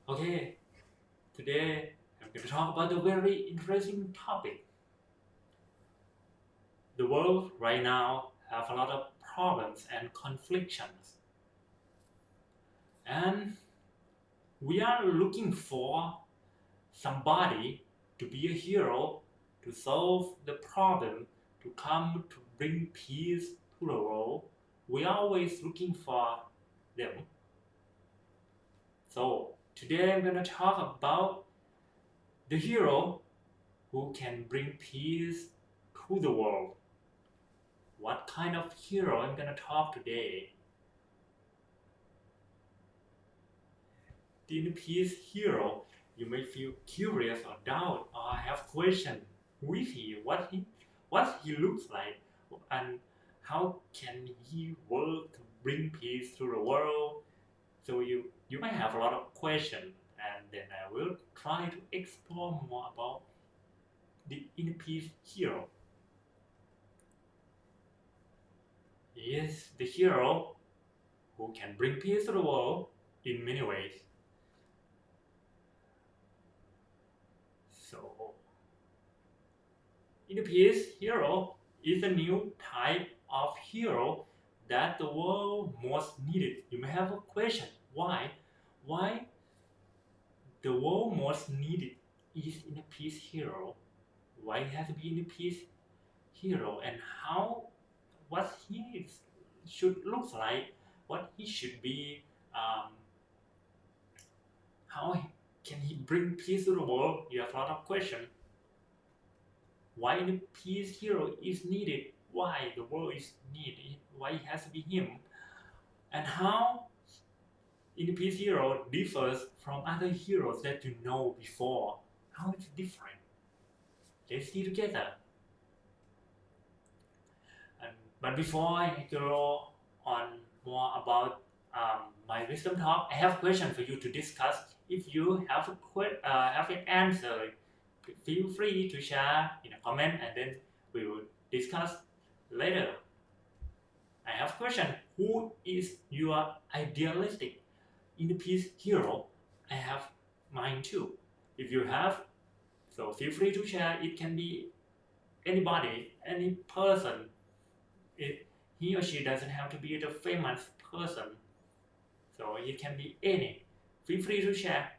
Okay, today I'm going to talk about a very interesting topic. The world right now have a lot of problems and conflicts, and we are looking for somebody to be a hero to solve the problem, to come to bring peace to the world. We are always looking for them. So today I'm going to talk about the hero who can bring peace to the world. What kind of hero I'm gonna talk today? The peace hero. You may feel curious or doubt or have question. Who is he? What he looks like, and how can he work to bring peace to the world? So you might have a lot of questions, and then I will try to explore more about the inner peace hero. He is the hero who can bring peace to the world in many ways. So, inner peace hero is a new type of hero that the world most needed. You may have a question: why? Why the world most needed is inner peace hero? Why it has to be inner peace hero, and how what he should look like, what he should be, um, how can he bring peace to the world? You have a lot of questions. Why the peace hero is needed? Why the world is needed? Why it has to be him? And how in the peace hero differs from other heroes that you know before? How it's different? Let's see together. And, but before I go on more about my wisdom talk, I have a question for you to discuss. If you have have an answer, feel free to share in a comment, and then we will discuss later. I have a question. Who is your idealistic inner peace hero? I have mine too. If you have, so feel free to share. It can be anybody, any person. He or she doesn't have to be the famous person. So it can be any. Feel free to share.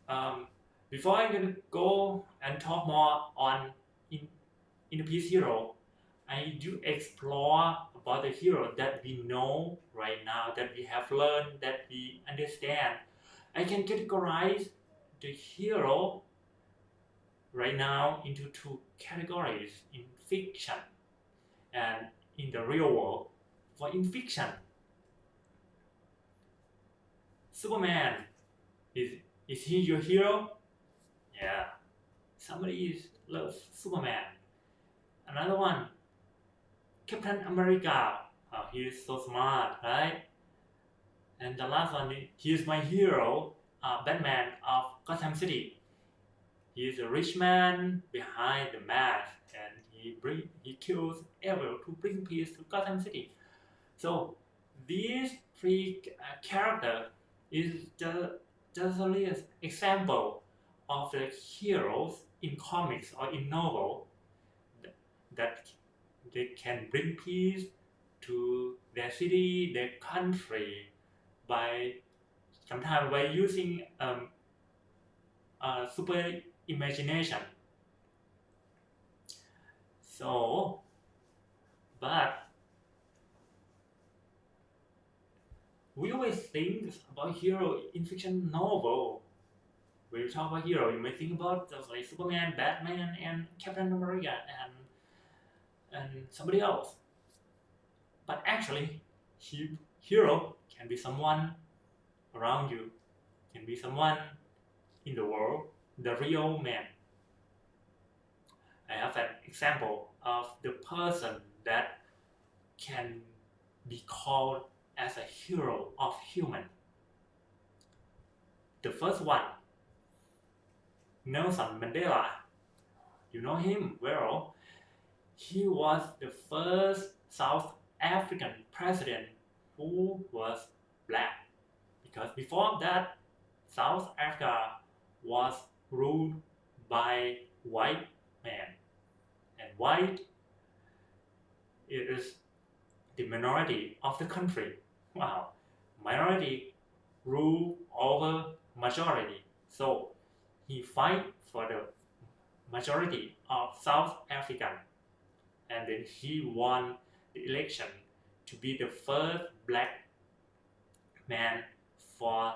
Um, Before I'm gonna go and talk more on in the peace hero, I do explore about the hero that we know right now, that we have learned, that we understand. I can categorize the hero right now into two categories: in fiction and in the real world. For in fiction, Superman is is he your hero? Yeah, somebody is love Superman. Another one, Captain America. Oh, he is so smart, right? And the last one, he is my hero, Batman of Gotham City. He is a rich man behind the mask, and he kills evil to bring peace to Gotham City. So these three characters is just only an example of the heroes in comics or in novel that they can bring peace to their city, their country, by sometimes by using super imagination. So, but we always think about hero in fiction novel. When you talk about hero, you may think about just like Superman, Batman, and Captain America, and somebody else. But actually, hero can be someone around you, can be someone in the world, the real man. I have an example of the person that can be called as a hero of human. The first one, Nelson Mandela. You know him well. He was the first South African president who was black, because before that South Africa was ruled by white men, and white is the minority of the country. Wow, minority rule over majority. So he fight for the majority of South African, and then he won the election to be the first black man for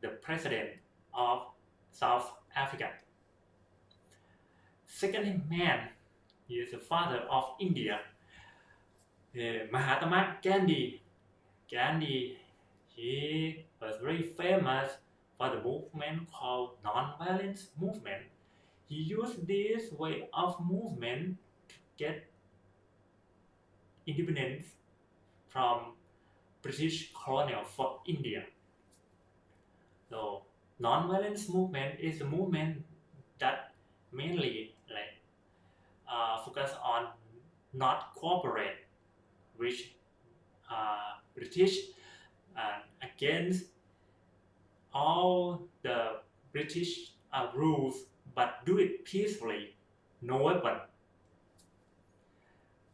the president of South Africa. Second man is the father of India, Mahatma Gandhi. Gandhi, he was very famous for the movement called non-violence movement. He used this way of movement to get independence from British colonial for India. So non-violence movement is a movement that mainly focus on not cooperate with British and against all the British rules, but do it peacefully, no weapon.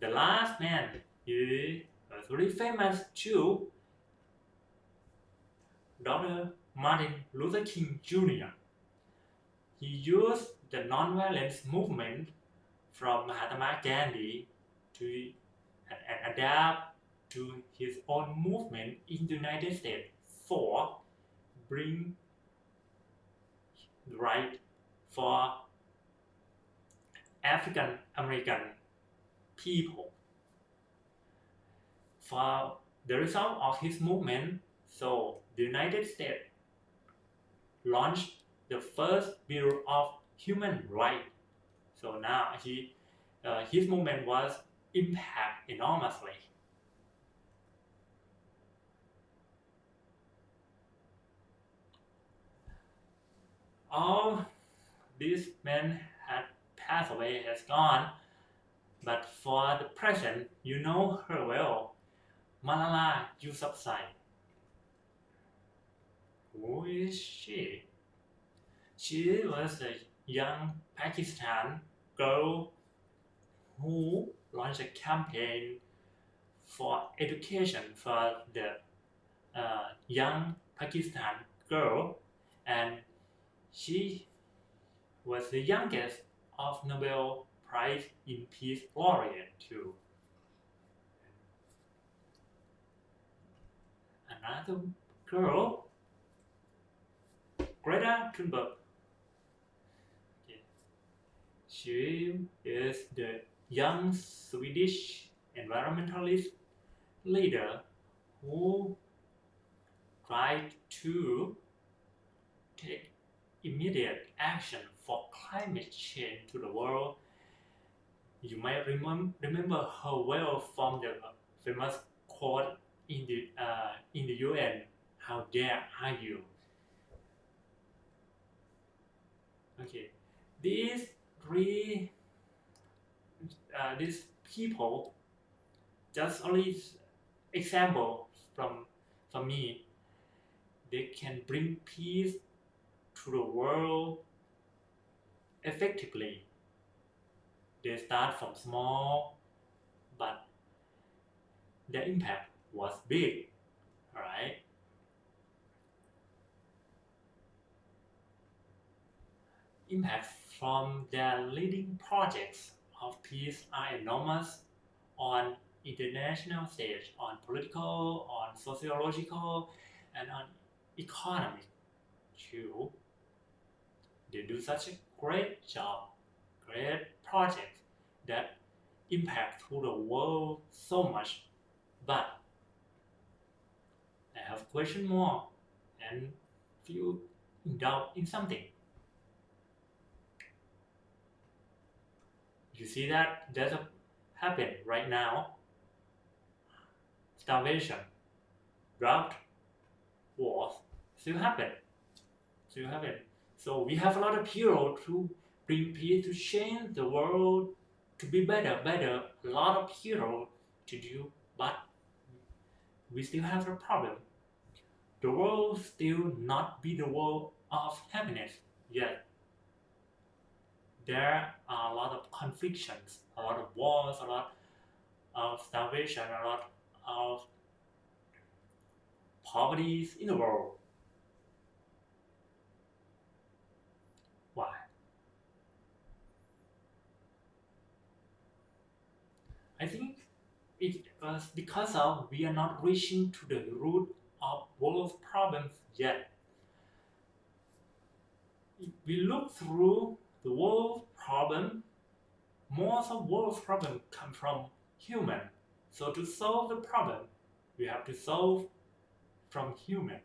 The last man, he was very famous too, Dr. Martin Luther King Jr. He used the non-violence movement from Mahatma Gandhi to and adapt to his own movement in the United States for bring the right for African American people. For the result of his movement, so the United States launched the first Bill of Human Rights. So now his movement was impact enormously. All these men had passed away, has gone, but for the present, you know her well, Malala Yousafzai. Who is she? She was a young Pakistan girl who launched a campaign for education for the young Pakistan girl, and she was the youngest of Nobel Prize in Peace laureate too. Another girl, Greta Thunberg. She is the young Swedish environmentalist leader who tried to take immediate action for climate change to the world. You might remember her well from the famous quote in the UN, "How dare are you?" Okay, these people, just only example from me, they can bring peace to the world effectively. They start from small, but the impact was big, right? Impacts from their leading projects of peace are enormous on international stage, on political, on sociological, and on economic too. They do such a great job, great projects that impact to the world so much. But I have question more and feel in doubt in something. You see that does happen right now. Starvation, drought, wars still happen. Still happen. So we have a lot of hero to bring peace, to change the world to be better. A lot of hero to do, but we still have a problem. the world still not be the world of happiness yet. There are a lot of conflicts, a lot of wars, a lot of starvation, a lot of poverty in the world. Why? I think it was because of we are not reaching to the root of world's problems yet. If we look through the world's problem, most of world's problem come from human. So to solve the problem, we have to solve from human.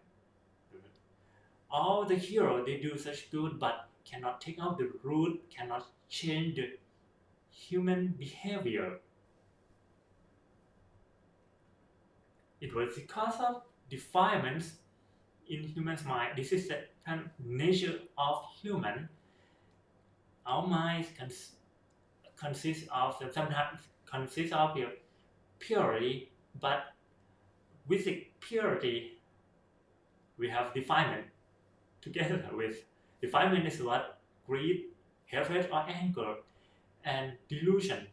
All the hero they do such good, but cannot take out the root, cannot change the human behavior. It was because of defilements in human's mind. This is the kind of nature of human. Our minds consist of sometimes consist of purity, but with the purity we have defilement together with. Defilement is what? Greed, hatred or anger, and delusion.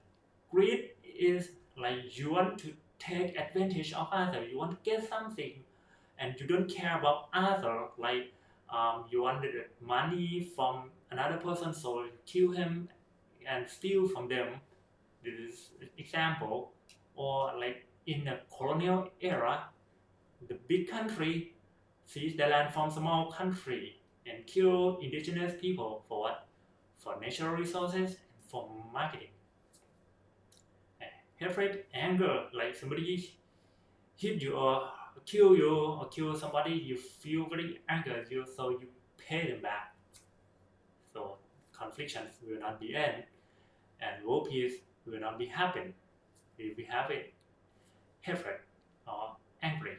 Greed is like you want to take advantage of others, you want to get something, and you don't care about other. Like you wanted money from another person, so you kill him and steal from them. This is example. Or like in the colonial era, the big country seized the land from small country and kill indigenous people for what? For natural resources and for marketing. Hatred, anger, like somebody hit you or kill somebody, you feel very angry, so you pay them back. So conflicts will not be end, and world peace will not be happen if we have it hatred or angry.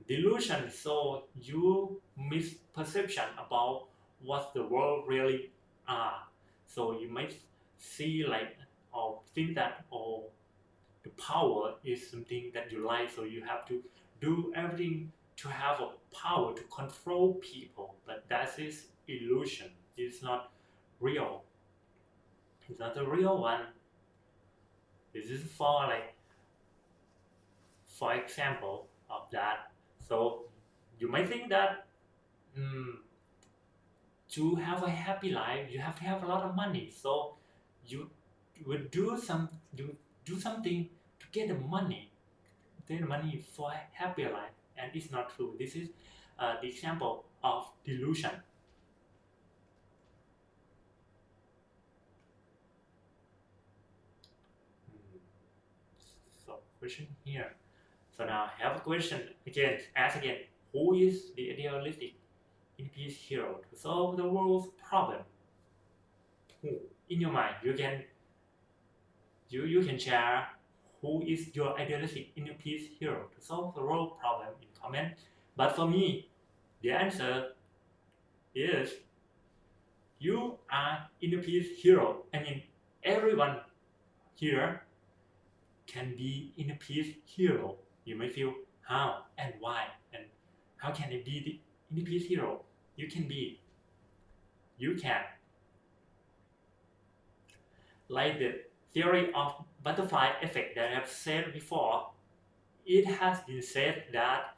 Delusion, so you misperception about what the world really are. So you might see like or think that the power is something that you like, so you have to do everything to have a power to control people. But that is illusion. It's not real. It's not the real one. This is for like for example of that. So you might think that to have a happy life, you have to have a lot of money. So you would do something to get the money for a happier life, and it's not true. This is the example of delusion. So question here. So now I have a question again. Ask again. Who is the idealistic in peace hero to solve the world's problem? Who? In your mind, you can share who is your idealistic inner peace hero to solve the world problem in comment. But for me, the answer is you are inner peace hero. I mean, everyone here can be inner peace hero. You may feel how and why and how can it be the inner peace hero? You can be. You can. Like the theory of butterfly effect that I have said before, it has been said that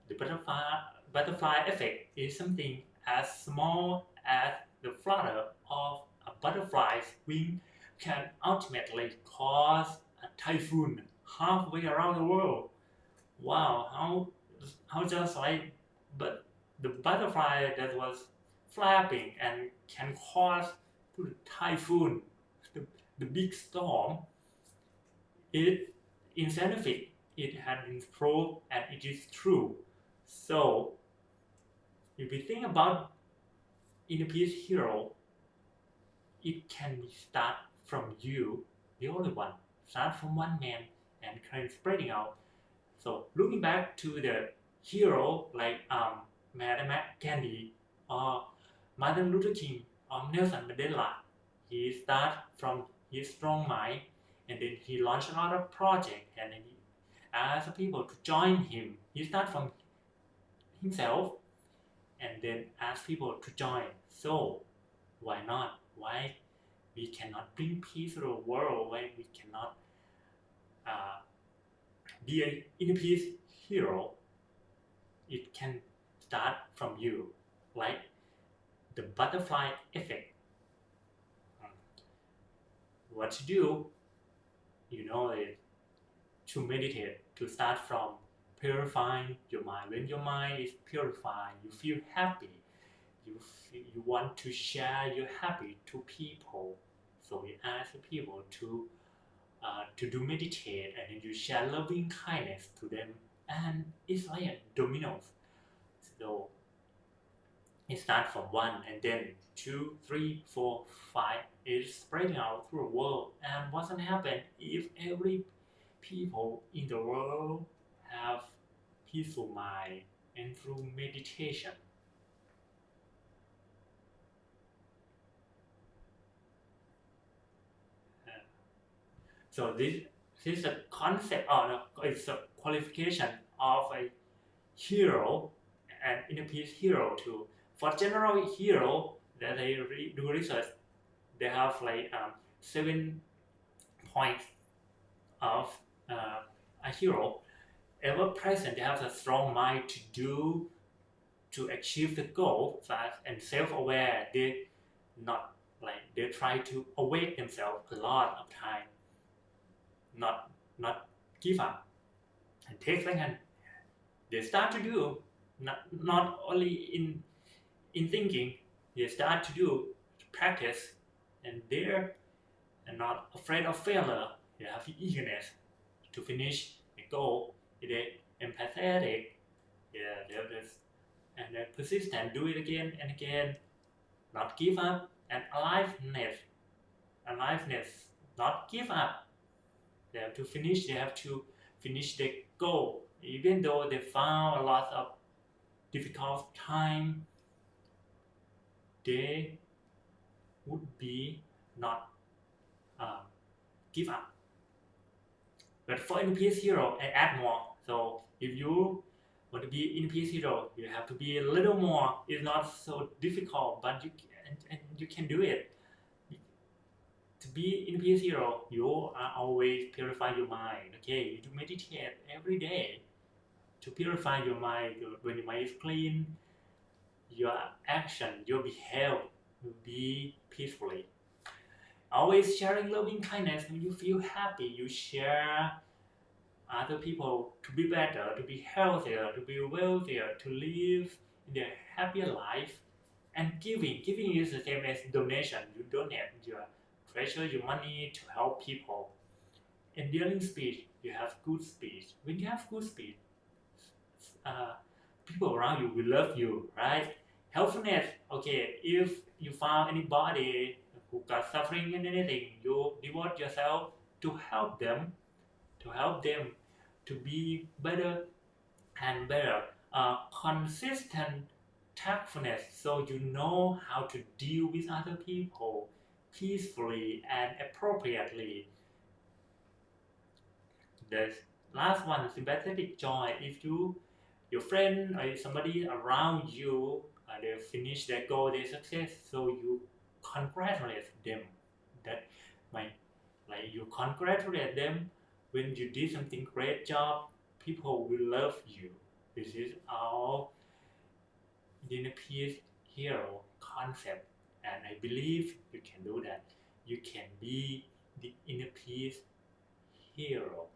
the butterfly effect is something as small as the flutter of a butterfly's wing can ultimately cause a typhoon halfway around the world. Wow, how just like but the butterfly that was flapping and can cause to the typhoon, the big storm. It in scientific it has been proved and it is true. So if we think about inner peace hero, it can be start from you, the only one. Start from one man and kind of spreading out. So looking back to the hero like Mahatma Gandhi or Martin Luther King or Nelson Mandela, he start from his strong mind and then he launched a lot of projects and then he asked people to join him. He start from himself and then ask people to join. So why not? Why we cannot bring peace to the world? Why we cannot uh, be an inner peace hero? It can start from you, like the butterfly effect. What to do? You know it. To meditate, to start from purifying your mind. When your mind is purified, you feel happy. You want to share your happy to people. So you ask people to do meditate, and then you share loving kindness to them, and it's like a dominoes. So it starts from one, and then two, three, four, five. It's spreading out through the world. And what's gonna happen if every people in the world have peaceful mind and through meditation? So this is a concept, or no, it's a qualification of a hero and inner peace hero too. For general hero that they do research, they have like 7 points of a hero. Ever present, they have a strong mind to achieve the goal fast and self-aware. They not like they try to awake themselves a lot of time, not give up and take second. They start to do not only in thinking, they start to do practice, and they're not afraid of failure. They have eagerness to finish the goal. They empathetic. Yeah, they're just, and they're persistent. Do it again and again. Not give up. And aliveness. Not give up. They have to finish. They have to finish the goal, even though they found a lot of difficult time. They would be not uh, give up. But for inner peace hero, I add more. So if you want to be inner peace hero, you have to be a little more. It's not so difficult, but and you can do it. To be inner peace hero, you are always purify your mind. Okay, you do meditate every day to purify your mind. When your mind is clean, your action, your behavior will be peacefully. Always sharing loving kindness. When you feel happy, you share other people to be better, to be healthier, to be wealthier, to live in their happier life. And giving is the same as donation. You donate your treasure, your money to help people. Endearing speech, you have good speech. When you have good speech, uh, people around you will love you, right? Helpfulness, okay, if you found anybody who got suffering in anything, you devote yourself to help them, to help them to be better and better. Consistent tactfulness, so you know how to deal with other people peacefully and appropriately. The last one, sympathetic joy. If your friend or somebody around you, they finish their goal, their success, so you congratulate them. That my like you congratulate them when you did something great job. People will love you. This is our inner peace hero concept, and I believe you can do that. You can be the inner peace hero.